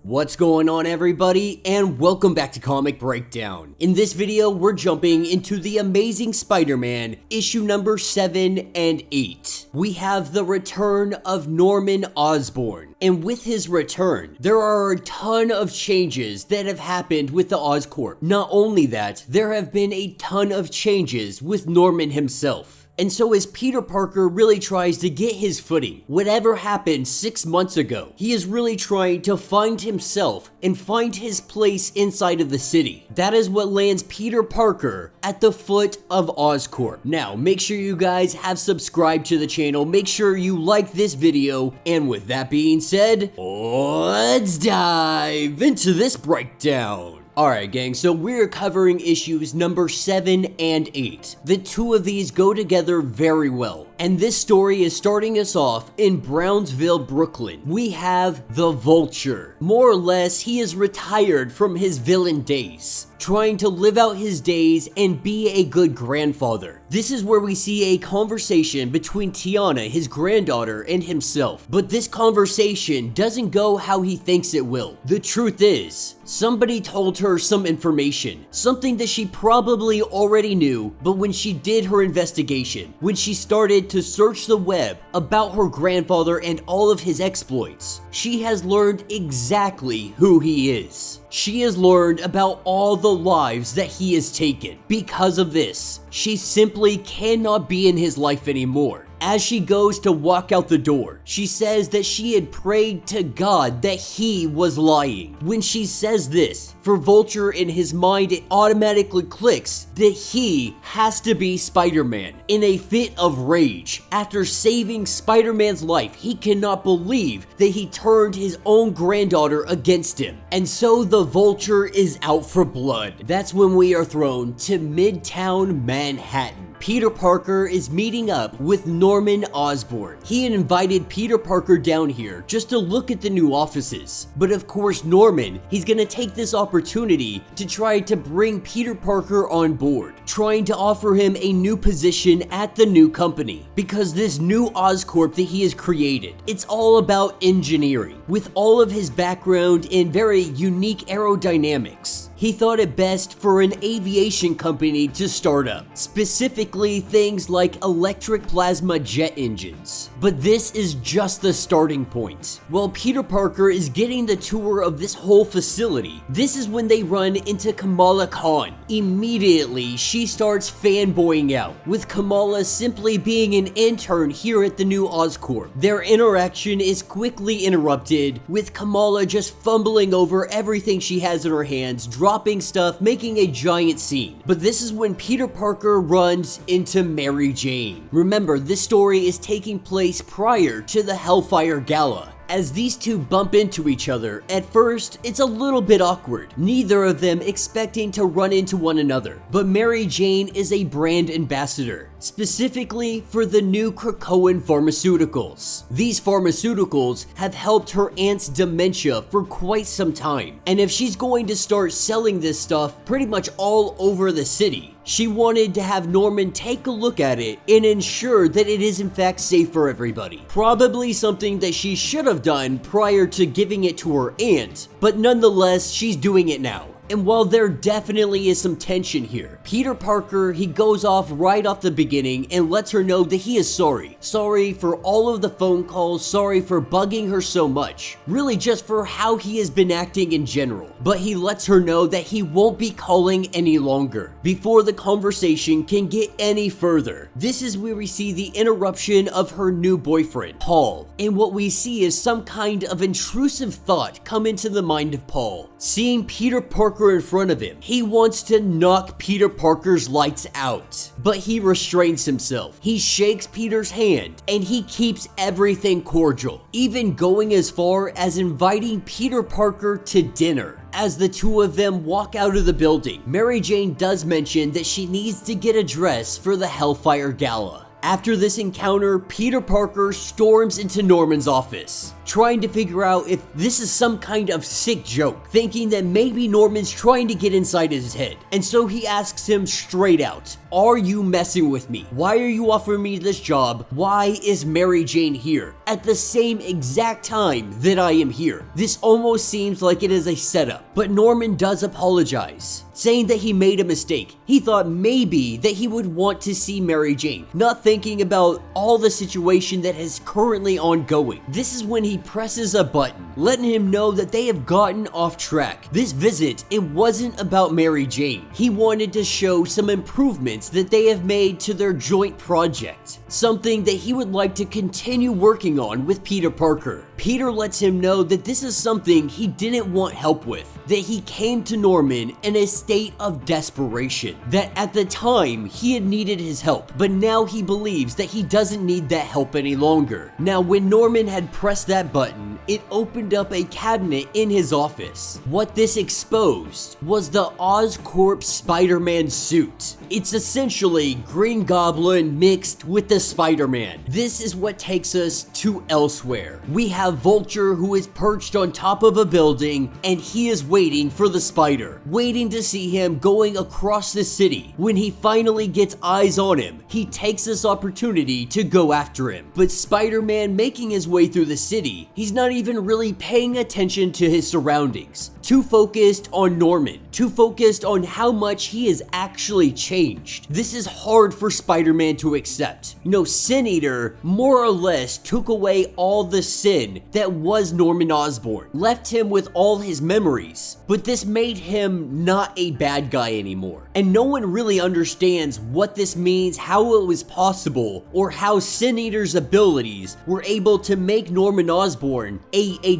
What's going on, everybody, and welcome back to Comic Breakdown. In this video, we're jumping into the Amazing Spider-Man issue number 7 and 8. We have the return of Norman Osborn, and with his return, there are a ton of changes that have happened with the Oscorp. Not only that, there have been a ton of changes with Norman himself. And so as Peter Parker really tries to get his footing, whatever happened 6 months ago, he is really trying to find himself and find his place inside of the city. That is what lands Peter Parker at the foot of Oscorp. Now, make sure you guys have subscribed to the channel, make sure you like this video, and with that being said, let's dive into this breakdown. Alright gang, so we're covering issues number 7 and 8. The two of these go together very well. And this story is starting us off in Brownsville, Brooklyn. We have the Vulture. More or less, he is retired from his villain days, trying to live out his days and be a good grandfather. This is where we see a conversation between Tiana, his granddaughter, and himself. But this conversation doesn't go how he thinks it will. The truth is, somebody told her some information, something that she probably already knew, but when she did her investigation, when she started to search the web about her grandfather and all of his exploits, she has learned exactly who he is. She has learned about all the lives that he has taken. Because of this, she simply cannot be in his life anymore. As she goes to walk out the door, she says that she had prayed to God that he was lying. When she says this, for Vulture in his mind, it automatically clicks that he has to be Spider-Man. In a fit of rage, after saving Spider-Man's life, he cannot believe that he turned his own granddaughter against him. And so the Vulture is out for blood. That's when we are thrown to Midtown Manhattan. Peter Parker is meeting up with Norman Osborn. He had invited Peter Parker down here just to look at the new offices. But of course, Norman, he's gonna take this opportunity to try to bring Peter Parker on board, trying to offer him a new position at the new company. Because this new Oscorp that he has created, it's all about engineering. With all of his background in very unique aerodynamics, he thought it best for an aviation company to start up, specifically things like electric plasma jet engines. But this is just the starting point. While Peter Parker is getting the tour of this whole facility, this is when they run into Kamala Khan. Immediately, she starts fanboying out, with Kamala simply being an intern here at the new Oscorp. Their interaction is quickly interrupted, with Kamala just fumbling over everything she has in her hands, dropping stuff, making a giant scene. But this is when Peter Parker runs into Mary Jane. Remember, this story is taking place prior to the Hellfire Gala. As these two bump into each other, at first, it's a little bit awkward, neither of them expecting to run into one another. But Mary Jane is a brand ambassador, specifically for the new Krakoan pharmaceuticals. These pharmaceuticals have helped her aunt's dementia for quite some time, and if she's going to start selling this stuff pretty much all over the city, she wanted to have Norman take a look at it and ensure that it is in fact safe for everybody. Probably something that she should have done prior to giving it to her aunt, but nonetheless, she's doing it now. And while there definitely is some tension here, Peter Parker, he goes off right off the beginning and lets her know that he is sorry. Sorry for all of the phone calls, sorry for bugging her so much. Really just for how he has been acting in general. But he lets her know that he won't be calling any longer, before the conversation can get any further. This is where we see the interruption of her new boyfriend, Paul. And what we see is some kind of intrusive thought come into the mind of Paul. Seeing Peter Parker in front of him, he wants to knock Peter Parker's lights out, but he restrains himself. He shakes Peter's hand and he keeps everything cordial, even going as far as inviting Peter Parker to dinner. As the two of them walk out of the building, Mary Jane does mention that she needs to get a dress for the Hellfire Gala. After this encounter, Peter Parker storms into Norman's office, trying to figure out if this is some kind of sick joke, thinking that maybe Norman's trying to get inside his head. And so he asks him straight out, "Are you messing with me? Why are you offering me this job? Why is Mary Jane here? at the same exact time that I am here. This almost seems like it is a setup, but Norman does apologize, saying that he made a mistake. He thought maybe that he would want to see Mary Jane, not thinking about all the situation that is currently ongoing. This is when he presses a button, letting him know that they have gotten off track. This visit, it wasn't about Mary Jane. He wanted to show some improvements that they have made to their joint project, something that he would like to continue working on with Peter Parker. Peter lets him know that this is something he didn't want help with, that he came to Norman in a state of desperation, that at the time he had needed his help, but now he believes that he doesn't need that help any longer. Now, when Norman had pressed that button, it opened up a cabinet in his office. What this exposed was the Oscorp Spider-Man suit. It's essentially Green Goblin mixed with the Spider-Man. This is what takes us to elsewhere. We have Vulture, who is perched on top of a building, and he is waiting for the spider, waiting to see him going across the city. When he finally gets eyes on him, he takes this opportunity to go after him. But Spider-Man, making his way through the city, he's not even really paying attention to his surroundings. Too focused on Norman, too focused on how much he has actually changed. This is hard for Spider-Man to accept. You know, Sin Eater more or less took away all the sin that was Norman Osborn, left him with all his memories, but this made him not a bad guy anymore. And no one really understands what this means, how it was possible, or how Sin Eater's abilities were able to make Norman Osborn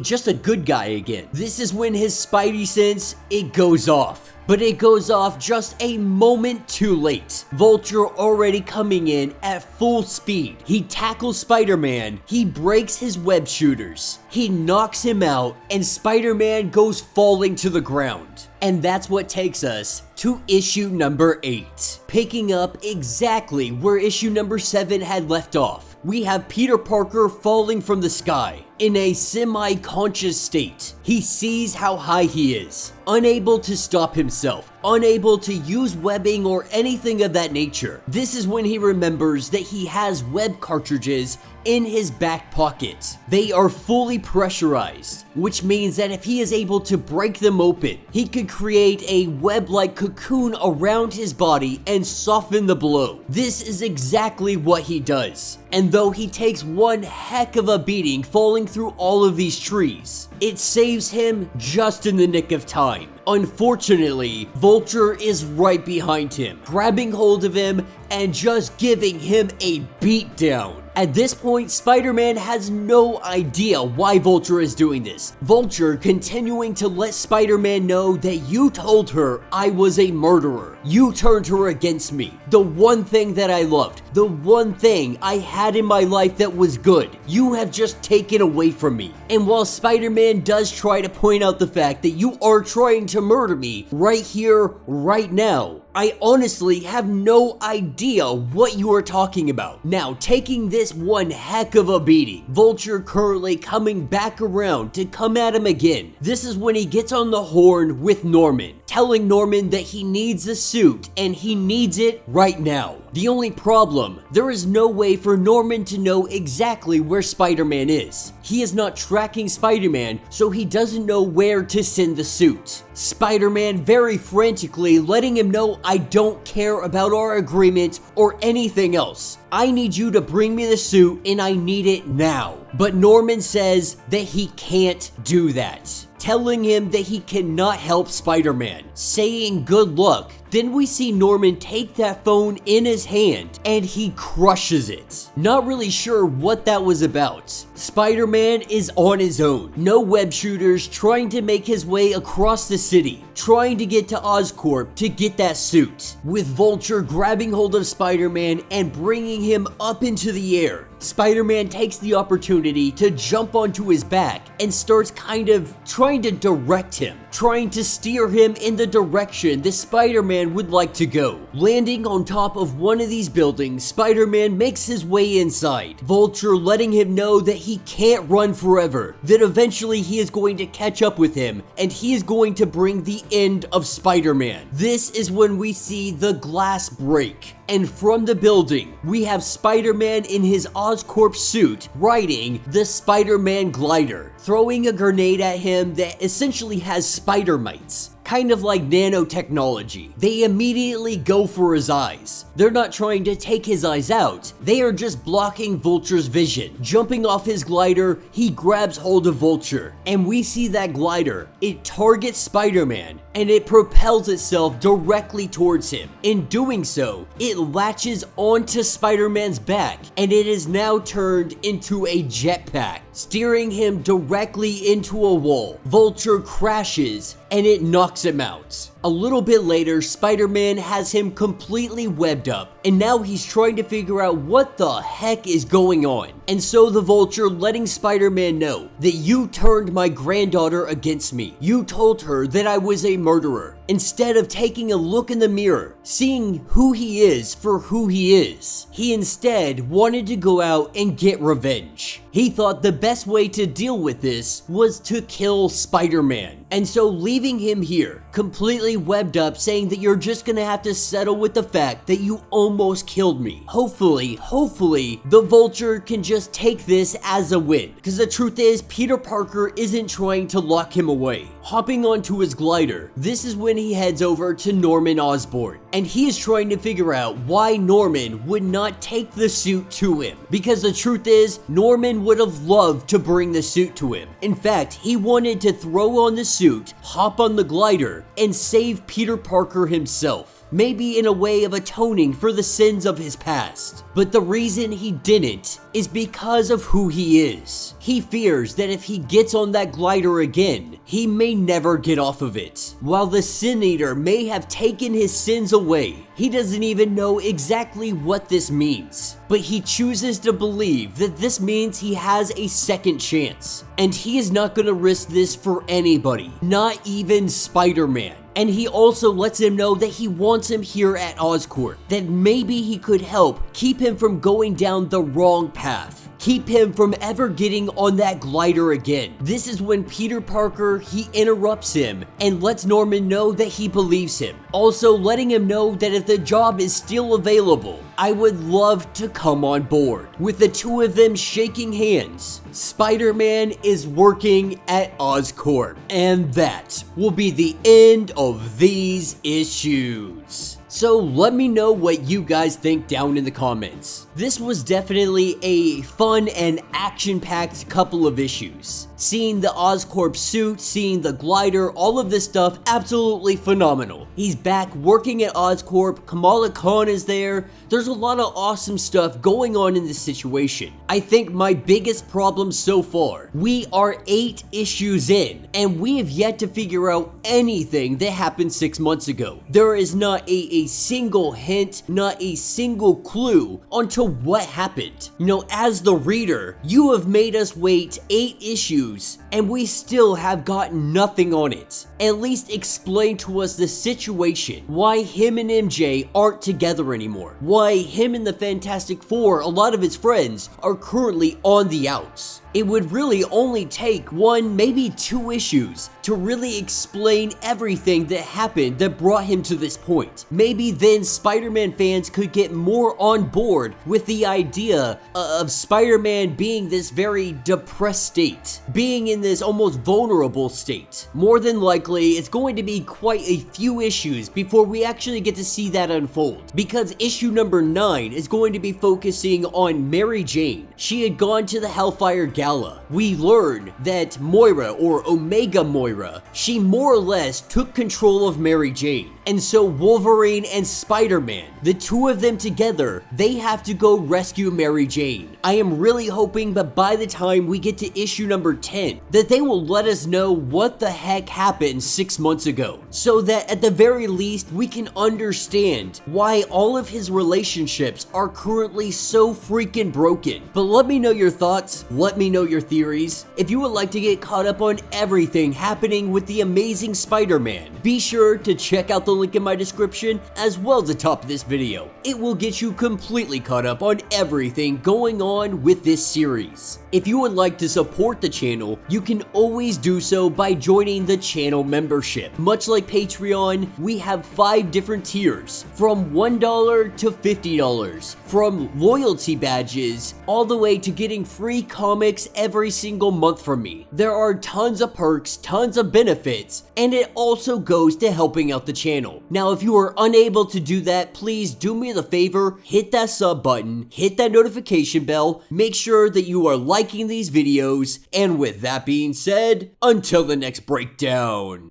just a good guy again. This is when his Spidey sense, it goes off. But it goes off just a moment too late. Vulture already coming in at full speed. He tackles Spider-Man, he breaks his web shooters, he knocks him out, and Spider-Man goes falling to the ground. And that's what takes us to issue number 8. Picking up exactly where issue number 7 had left off. We have Peter Parker falling from the sky. In a semi-conscious state, he sees how high he is, unable to stop himself, unable to use webbing or anything of that nature. This is when he remembers that he has web cartridges in his back pocket. They are fully pressurized, which means that if he is able to break them open, he could create a web-like cocoon around his body and soften the blow. This is exactly what he does. And though he takes one heck of a beating falling through all of these trees, it saves him just in the nick of time. Unfortunately, Vulture is right behind him, grabbing hold of him and just giving him a beatdown. At this point, Spider-Man has no idea why Vulture is doing this. Vulture continuing to let Spider-Man know that you told her I was a murderer. You turned her against me. The one thing that I loved, the one thing I had in my life that was good, you have just taken away from me. And while Spider-Man does try to point out the fact that you are trying to murder me right here, right now, I honestly have no idea what you are talking about. Now, taking this one heck of a beating, Vulture currently coming back around to come at him again. This is when he gets on the horn with Norman, telling Norman that he needs the suit and he needs it right now. The only problem, there is no way for Norman to know exactly where Spider-Man is. He is not tracking Spider-Man, so he doesn't know where to send the suit. Spider-Man very frantically letting him know, I don't care about our agreement or anything else. I need you to bring me the suit and I need it now. But Norman says that he can't do that, telling him that he cannot help Spider-Man, saying good luck. Then we see Norman take that phone in his hand and he crushes it. Not really sure what that was about. Spider-Man is on his own. No web shooters, trying to make his way across the city, trying to get to Oscorp to get that suit. With Vulture grabbing hold of Spider-Man and bringing him up into the air, Spider-Man takes the opportunity to jump onto his back and starts kind of trying to direct him, trying to steer him in the direction that Spider-Man would like to go. Landing on top of one of these buildings, Spider-Man makes his way inside, Vulture letting him know that he can't run forever, that eventually he is going to catch up with him and he is going to bring the end of Spider-Man. This is when we see the glass break, and from the building, we have Spider-Man in his Oscorp suit riding the Spider-Man glider, throwing a grenade at him that essentially has spider mites. Kind of like nanotechnology. They immediately go for his eyes. They're not trying to take his eyes out, they are just blocking Vulture's vision. Jumping off his glider, he grabs hold of Vulture, and we see that glider. It targets Spider-Man, and it propels itself directly towards him. In doing so, it latches onto Spider-Man's back, and it is now turned into a jetpack, steering him directly into a wall. Vulture crashes, and it knocks him out. A little bit later, Spider-Man has him completely webbed up, and now he's trying to figure out what the heck is going on. And so the Vulture letting Spider-Man know that you turned my granddaughter against me. You told her that I was a murderer. Instead of taking a look in the mirror, seeing who he is for who he is, he instead wanted to go out and get revenge. He thought the best way to deal with this was to kill Spider-Man. And so leaving him here, completely webbed up, saying that you're just gonna have to settle with the fact that you almost killed me. Hopefully, the Vulture can just take this as a win. Because the truth is, Peter Parker isn't trying to lock him away. Hopping onto his glider, this is when he heads over to Norman Osborn. And he is trying to figure out why Norman would not take the suit to him. Because the truth is, Norman would have loved to bring the suit to him. In fact, he wanted to throw on the suit, hop on the glider, and save Peter Parker himself. Maybe in a way of atoning for the sins of his past. But the reason he didn't is because of who he is. He fears that if he gets on that glider again, he may never get off of it. While the Sin Eater may have taken his sins away, he doesn't even know exactly what this means. But he chooses to believe that this means he has a second chance. And he is not gonna risk this for anybody, not even Spider-Man. And he also lets him know that he wants him here at Oscorp, that maybe he could help keep him from going down the wrong path. Keep him from ever getting on that glider again. This is when Peter Parker, he interrupts him and lets Norman know that he believes him. Also letting him know that if the job is still available, I would love to come on board. With the two of them shaking hands, Spider-Man is working at Oscorp. And that will be the end of these issues. So let me know what you guys think down in the comments. This was definitely a fun and action-packed couple of issues. Seeing the Oscorp suit, seeing the glider, all of this stuff, absolutely phenomenal. He's back working at Oscorp, Kamala Khan is there. There's a lot of awesome stuff going on in this situation. I think my biggest problem so far, we are 8 issues in, and we have yet to figure out anything that happened 6 months ago. There is not a single hint, not a single clue onto what happened. You know, as the reader, you have made us wait 8 issues, and we still have gotten nothing on it. At least explain to us the situation, why him and MJ aren't together anymore, why him and the Fantastic Four, a lot of his friends, are currently on the outs. It would really only take 1, maybe 2 issues to really explain everything that happened that brought him to this point. Maybe then Spider-Man fans could get more on board with the idea of Spider-Man being this very depressed state, being in this almost vulnerable state. More than likely, it's going to be quite a few issues before we actually get to see that unfold, because issue number 9 is going to be focusing on Mary Jane. She had gone to the Hellfire Gala. We learn that Moira, or Omega Moira, she more or less took control of Mary Jane. And so Wolverine and Spider-Man, the two of them together, they have to go rescue Mary Jane. I am really hoping that by the time we get to issue number 10, that they will let us know what the heck happened 6 months ago, so that at the very least we can understand why all of his relationships are currently so freaking broken. But let me know your thoughts, let me know your theories. If you would like to get caught up on everything happening with the Amazing Spider-Man, be sure to check out the link in my description as well as the top of this video. It will get you completely caught up on everything going on with this series. If you would like to support the channel, you can always do so by joining the channel membership. Much like Patreon, we have 5 different tiers, from $1 to $50, from loyalty badges all the way to getting free comics every single month from me. There are tons of perks, tons of benefits, and it also goes to helping out the channel. Now, if you are unable to do that, please do me the favor, hit that sub button, hit that notification bell, make sure that you are liking these videos, and with that being said, until the next breakdown.